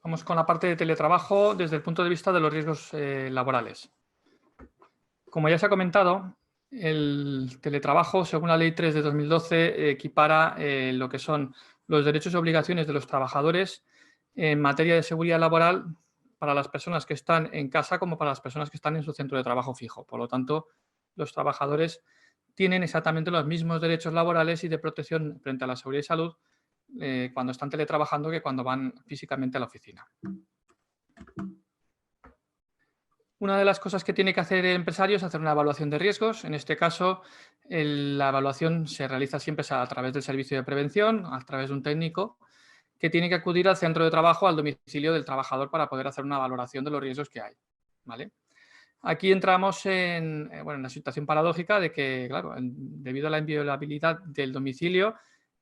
Vamos con la parte de teletrabajo desde el punto de vista de los riesgos laborales. Como ya se ha comentado, el teletrabajo, según la Ley 3 de 2012, equipara lo que son los derechos y obligaciones de los trabajadores en materia de seguridad laboral para las personas que están en casa como para las personas que están en su centro de trabajo fijo. Por lo tanto, los trabajadores tienen exactamente los mismos derechos laborales y de protección frente a la seguridad y salud cuando están teletrabajando que cuando van físicamente a la oficina. Una de las cosas que tiene que hacer el empresario es hacer una evaluación de riesgos. En este caso, la evaluación se realiza siempre a través del servicio de prevención, a través de un técnico que tiene que acudir al centro de trabajo, al domicilio del trabajador para poder hacer una valoración de los riesgos que hay. ¿Vale? Aquí entramos en una situación paradójica de que, claro, debido a la inviolabilidad del domicilio,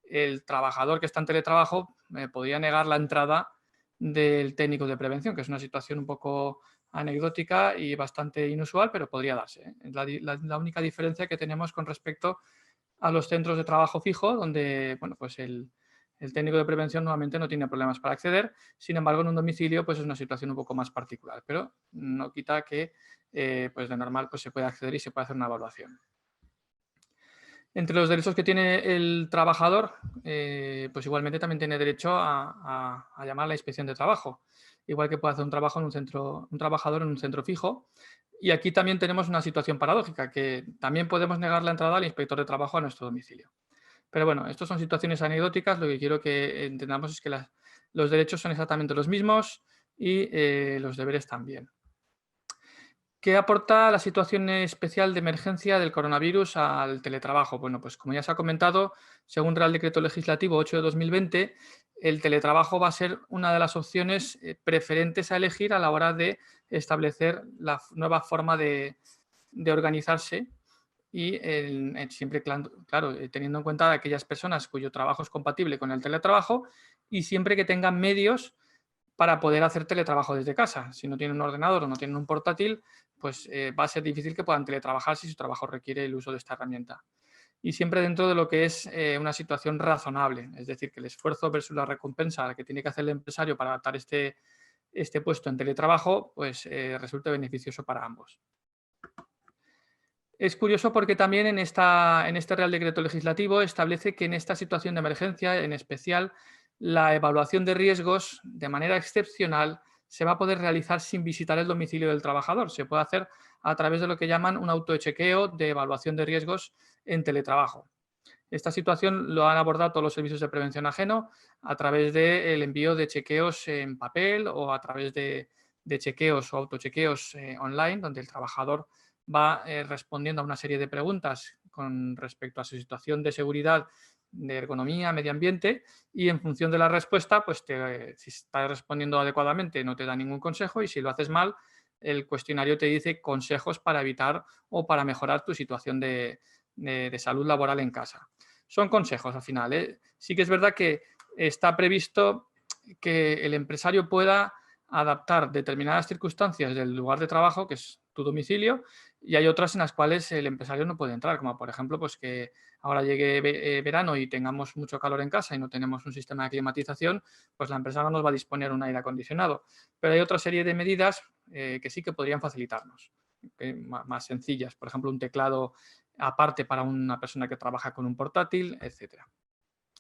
el trabajador que está en teletrabajo podría negar la entrada del técnico de prevención, que es una situación un poco anecdótica y bastante inusual, pero podría darse, ¿eh? Es la única diferencia que tenemos con respecto a los centros de trabajo fijo, donde pues el técnico de prevención normalmente no tiene problemas para acceder. Sin embargo, en un domicilio pues es una situación un poco más particular, pero no quita que pues de normal pues se puede acceder y se puede hacer una evaluación. Entre los derechos que tiene el trabajador, pues igualmente también tiene derecho a llamar a la inspección de trabajo, igual que puede hacer un trabajador en un centro fijo. Y aquí también tenemos una situación paradójica, que también podemos negar la entrada al inspector de trabajo a nuestro domicilio. Pero bueno, estas son situaciones anecdóticas, lo que quiero que entendamos es que los derechos son exactamente los mismos y los deberes también. ¿Qué aporta la situación especial de emergencia del coronavirus al teletrabajo? Bueno, pues como ya se ha comentado, según Real Decreto Legislativo 8 de 2020, el teletrabajo va a ser una de las opciones preferentes a elegir a la hora de establecer la nueva forma de organizarse y siempre, claro, teniendo en cuenta a aquellas personas cuyo trabajo es compatible con el teletrabajo y siempre que tengan medios para poder hacer teletrabajo desde casa. Si no tienen un ordenador o no tienen un portátil, pues va a ser difícil que puedan teletrabajar si su trabajo requiere el uso de esta herramienta. Y siempre dentro de lo que es una situación razonable, es decir, que el esfuerzo versus la recompensa que tiene que hacer el empresario para adaptar este puesto en teletrabajo, pues resulte beneficioso para ambos. Es curioso porque también en este Real Decreto Legislativo establece que en esta situación de emergencia, en especial, la evaluación de riesgos, de manera excepcional, se va a poder realizar sin visitar el domicilio del trabajador. Se puede hacer a través de lo que llaman un autochequeo de evaluación de riesgos en teletrabajo. Esta situación lo han abordado todos los servicios de prevención ajeno a través del envío de chequeos en papel o a través de chequeos o autochequeos online, donde el trabajador va respondiendo a una serie de preguntas con respecto a su situación de seguridad, de ergonomía, medio ambiente, y en función de la respuesta, pues si estás respondiendo adecuadamente no te da ningún consejo y si lo haces mal, el cuestionario te dice consejos para evitar o para mejorar tu situación de salud laboral en casa. Son consejos al final, ¿eh? Sí que es verdad que está previsto que el empresario pueda adaptar determinadas circunstancias del lugar de trabajo, que es tu domicilio, y hay otras en las cuales el empresario no puede entrar, como por ejemplo pues que ahora llegue verano y tengamos mucho calor en casa y no tenemos un sistema de climatización, pues la empresa no nos va a disponer un aire acondicionado. Pero hay otra serie de medidas que sí que podrían facilitarnos, más sencillas, por ejemplo un teclado aparte para una persona que trabaja con un portátil, etcétera.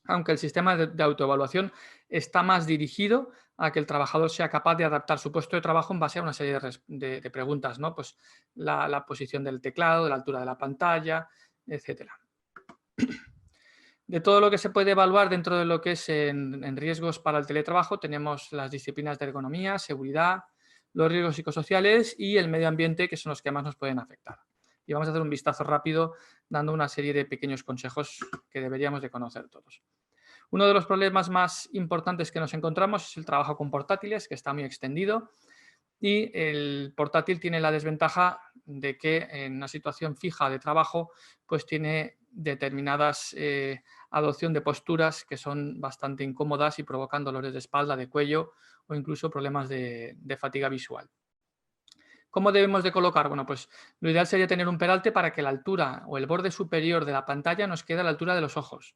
Aunque el sistema de autoevaluación está más dirigido a que el trabajador sea capaz de adaptar su puesto de trabajo en base a una serie de preguntas, ¿no? Pues la posición del teclado, la altura de la pantalla, etcétera. De todo lo que se puede evaluar dentro de lo que es en riesgos para el teletrabajo, tenemos las disciplinas de ergonomía, seguridad, los riesgos psicosociales y el medio ambiente, que son los que más nos pueden afectar. Y vamos a hacer un vistazo rápido dando una serie de pequeños consejos que deberíamos de conocer todos. Uno de los problemas más importantes que nos encontramos es el trabajo con portátiles, que está muy extendido, y el portátil tiene la desventaja de que en una situación fija de trabajo pues tiene determinadas adopción de posturas que son bastante incómodas y provocan dolores de espalda, de cuello o incluso problemas de fatiga visual. ¿Cómo debemos de colocar? Bueno, pues lo ideal sería tener un peralte para que la altura o el borde superior de la pantalla nos quede a la altura de los ojos.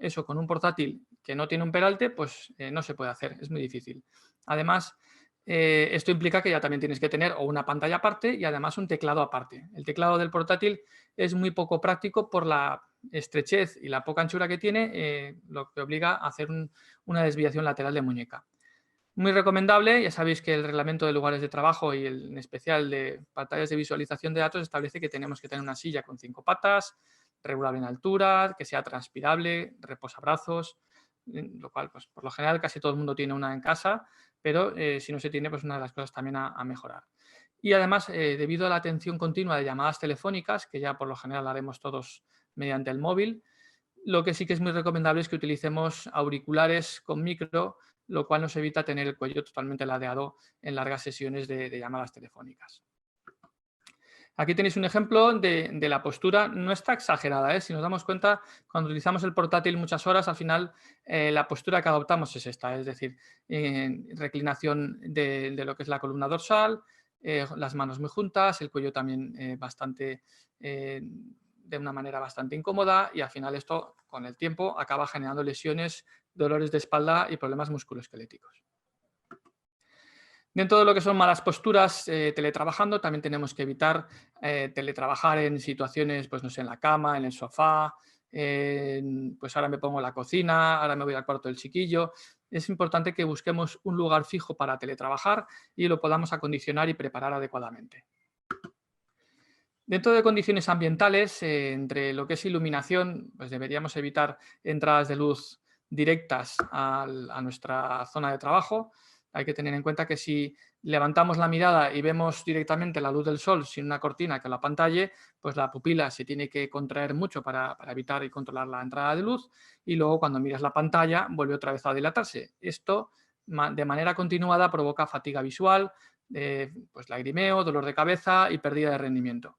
Eso con un portátil que no tiene un peralte, pues no se puede hacer, es muy difícil. Además, esto implica que ya también tienes que tener o una pantalla aparte y además un teclado aparte. El teclado del portátil es muy poco práctico por la estrechez y la poca anchura que tiene, lo que obliga a hacer una desviación lateral de muñeca. Muy recomendable, ya sabéis que el reglamento de lugares de trabajo y en especial de pantallas de visualización de datos establece que tenemos que tener una silla con 5 patas, regulable en altura, que sea transpirable, reposabrazos, lo cual, pues, por lo general casi todo el mundo tiene una en casa, pero si no se tiene, pues una de las cosas también a mejorar. Y además, debido a la atención continua de llamadas telefónicas, que ya por lo general haremos todos mediante el móvil, lo que sí que es muy recomendable es que utilicemos auriculares con micro, lo cual nos evita tener el cuello totalmente ladeado en largas sesiones de llamadas telefónicas. Aquí tenéis un ejemplo de la postura, no está exagerada, ¿eh? Si nos damos cuenta, cuando utilizamos el portátil muchas horas, al final la postura que adoptamos es esta, es decir, reclinación de lo que es la columna dorsal, las manos muy juntas, el cuello también de una manera bastante incómoda y al final esto con el tiempo acaba generando lesiones, dolores de espalda y problemas musculoesqueléticos. Dentro de lo que son malas posturas teletrabajando, también tenemos que evitar teletrabajar en situaciones, pues no sé, en la cama, en el sofá, pues ahora me pongo en la cocina, ahora me voy al cuarto del chiquillo. Es importante que busquemos un lugar fijo para teletrabajar y lo podamos acondicionar y preparar adecuadamente. Dentro de condiciones ambientales, entre lo que es iluminación, pues deberíamos evitar entradas de luz directas a nuestra zona de trabajo. Hay que tener en cuenta que si levantamos la mirada y vemos directamente la luz del sol sin una cortina que la apantalle, pues la pupila se tiene que contraer mucho para evitar y controlar la entrada de luz y luego cuando miras la pantalla vuelve otra vez a dilatarse. Esto de manera continuada provoca fatiga visual, pues lagrimeo, dolor de cabeza y pérdida de rendimiento.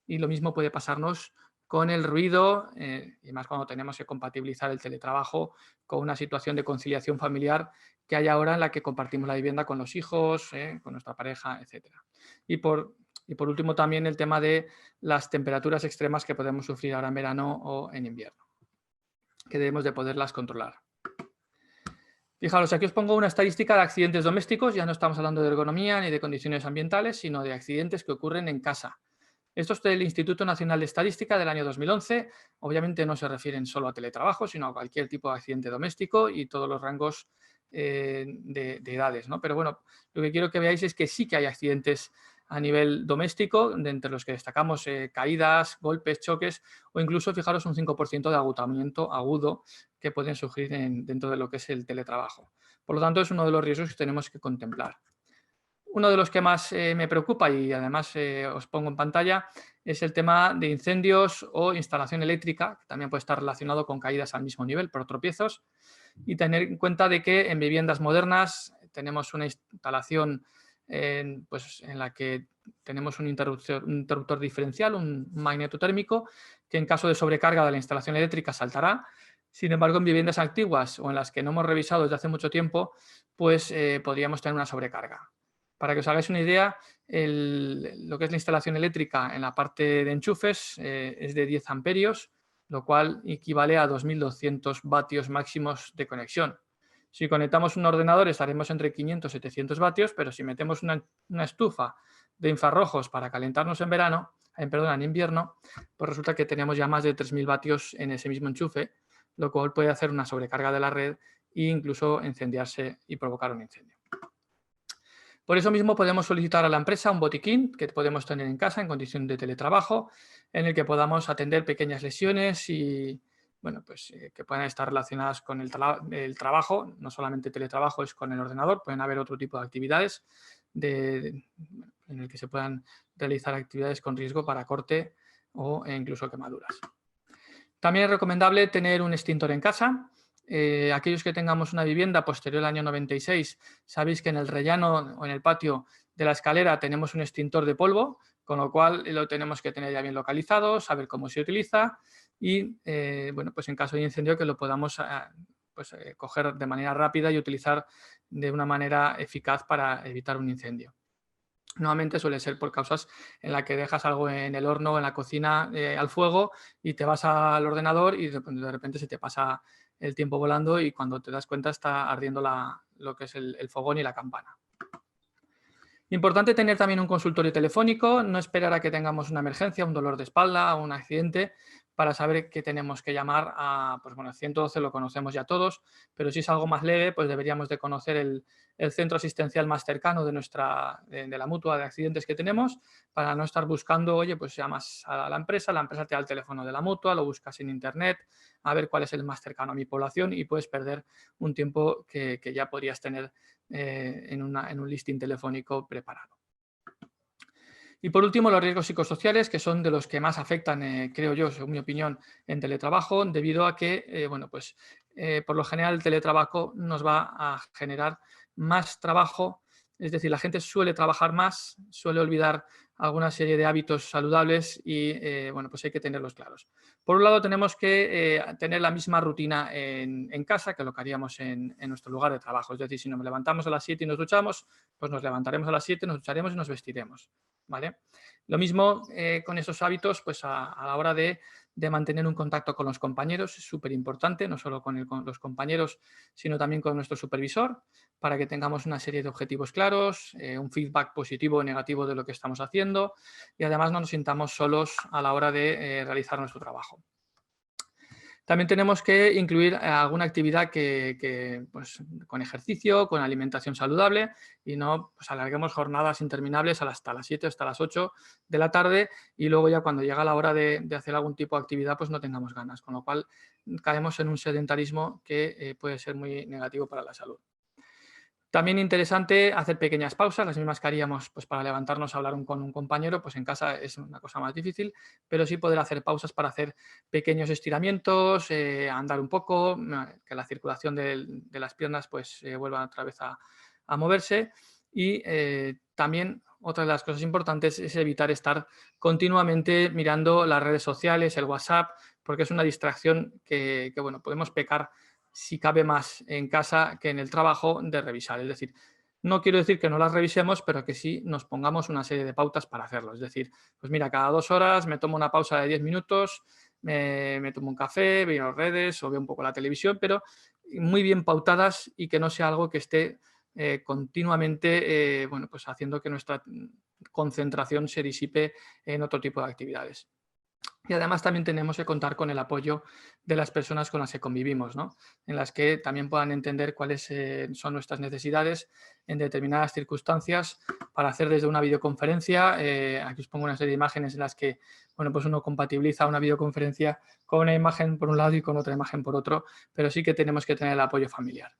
Y lo mismo puede pasarnos con el ruido, y más cuando tenemos que compatibilizar el teletrabajo con una situación de conciliación familiar que hay ahora en la que compartimos la vivienda con los hijos, con nuestra pareja, etc. Y por último también el tema de las temperaturas extremas que podemos sufrir ahora en verano o en invierno, que debemos de poderlas controlar. Fijaros, aquí os pongo una estadística de accidentes domésticos, ya no estamos hablando de ergonomía ni de condiciones ambientales, sino de accidentes que ocurren en casa. Esto es del Instituto Nacional de Estadística del año 2011. Obviamente no se refieren solo a teletrabajo, sino a cualquier tipo de accidente doméstico y todos los rangos de edades, ¿no? Pero bueno, lo que quiero que veáis es que sí que hay accidentes a nivel doméstico, entre los que destacamos caídas, golpes, choques o incluso, fijaros, un 5% de agotamiento agudo que pueden surgir dentro de lo que es el teletrabajo. Por lo tanto, es uno de los riesgos que tenemos que contemplar. Uno de los que más me preocupa y además os pongo en pantalla es el tema de incendios o instalación eléctrica, que también puede estar relacionado con caídas al mismo nivel por tropiezos, y tener en cuenta de que en viviendas modernas tenemos una instalación pues, en la que tenemos un interruptor diferencial, un magnetotérmico, que en caso de sobrecarga de la instalación eléctrica saltará. Sin embargo, en viviendas antiguas o en las que no hemos revisado desde hace mucho tiempo, pues podríamos tener una sobrecarga. Para que os hagáis una idea, lo que es la instalación eléctrica en la parte de enchufes es de 10 amperios, lo cual equivale a 2.200 vatios máximos de conexión. Si conectamos un ordenador estaremos entre 500 y 700 vatios, pero si metemos una estufa de infrarrojos para calentarnos en verano, en invierno, pues resulta que tenemos ya más de 3.000 vatios en ese mismo enchufe, lo cual puede hacer una sobrecarga de la red e incluso incendiarse y provocar un incendio. Por eso mismo podemos solicitar a la empresa un botiquín que podemos tener en casa en condición de teletrabajo, en el que podamos atender pequeñas lesiones y bueno, pues, que puedan estar relacionadas con el trabajo, no solamente teletrabajo, es con el ordenador, pueden haber otro tipo de actividades en el que se puedan realizar actividades con riesgo para corte o incluso quemaduras. También es recomendable tener un extintor en casa. Aquellos que tengamos una vivienda posterior al año 96, sabéis que en el rellano o en el patio de la escalera tenemos un extintor de polvo, con lo cual lo tenemos que tener ya bien localizado, saber cómo se utiliza y, bueno, pues en caso de incendio que lo podamos pues, coger de manera rápida y utilizar de una manera eficaz para evitar un incendio. Nuevamente suele ser por causas en las que dejas algo en el horno o en la cocina al fuego y te vas al ordenador y de repente se te pasa el tiempo volando y cuando te das cuenta está ardiendo lo que es el fogón y la campana. Importante tener también un consultorio telefónico, no esperar a que tengamos una emergencia, un dolor de espalda o un accidente para saber que tenemos que llamar a, pues bueno, el 112 lo conocemos ya todos, pero si es algo más leve, pues deberíamos de conocer el centro asistencial más cercano de la mutua de accidentes que tenemos para no estar buscando, oye, pues llamas a la empresa te da el teléfono de la mutua, lo buscas en internet, a ver cuál es el más cercano a mi población y puedes perder un tiempo que ya podrías tener en un listing telefónico preparado. Y por último, los riesgos psicosociales, que son de los que más afectan, creo yo, según mi opinión, en teletrabajo, debido a que, por lo general el teletrabajo nos va a generar más trabajo, es decir, la gente suele trabajar más, suele olvidar alguna serie de hábitos saludables y, pues hay que tenerlos claros. Por un lado, tenemos que tener la misma rutina en casa que lo que haríamos en nuestro lugar de trabajo. Es decir, si nos levantamos a las 7 y nos duchamos, pues nos levantaremos a las 7, nos ducharemos y nos vestiremos. ¿Vale? Lo mismo con esos hábitos, pues a la hora de mantener un contacto con los compañeros, es súper importante, no solo con los compañeros, sino también con nuestro supervisor, para que tengamos una serie de objetivos claros, un feedback positivo o negativo de lo que estamos haciendo y además no nos sintamos solos a la hora de realizar nuestro trabajo. También tenemos que incluir alguna actividad pues, con ejercicio, con alimentación saludable y no pues, alarguemos jornadas interminables hasta las 7, hasta las 8 de la tarde y luego ya cuando llega la hora de hacer algún tipo de actividad pues no tengamos ganas, con lo cual caemos en un sedentarismo que puede ser muy negativo para la salud. También interesante hacer pequeñas pausas, las mismas que haríamos pues, para levantarnos a hablar con un compañero, pues en casa es una cosa más difícil, pero sí poder hacer pausas para hacer pequeños estiramientos, andar un poco, que la circulación de las piernas pues vuelva otra vez a moverse y también otra de las cosas importantes es evitar estar continuamente mirando las redes sociales, el WhatsApp, porque es una distracción que bueno, podemos pecar si cabe más en casa que en el trabajo de revisar. Es decir, no quiero decir que no las revisemos, pero que sí nos pongamos una serie de pautas para hacerlo. Es decir, pues mira, cada 2 horas me tomo una pausa de 10 minutos, me tomo un café, veo redes o veo un poco la televisión, pero muy bien pautadas y que no sea algo que esté continuamente pues haciendo que nuestra concentración se disipe en otro tipo de actividades. Y además también tenemos que contar con el apoyo de las personas con las que convivimos, ¿no? En las que también puedan entender cuáles son nuestras necesidades en determinadas circunstancias para hacer desde una videoconferencia. Aquí os pongo una serie de imágenes en las que bueno, pues uno compatibiliza una videoconferencia con una imagen por un lado y con otra imagen por otro, pero sí que tenemos que tener el apoyo familiar.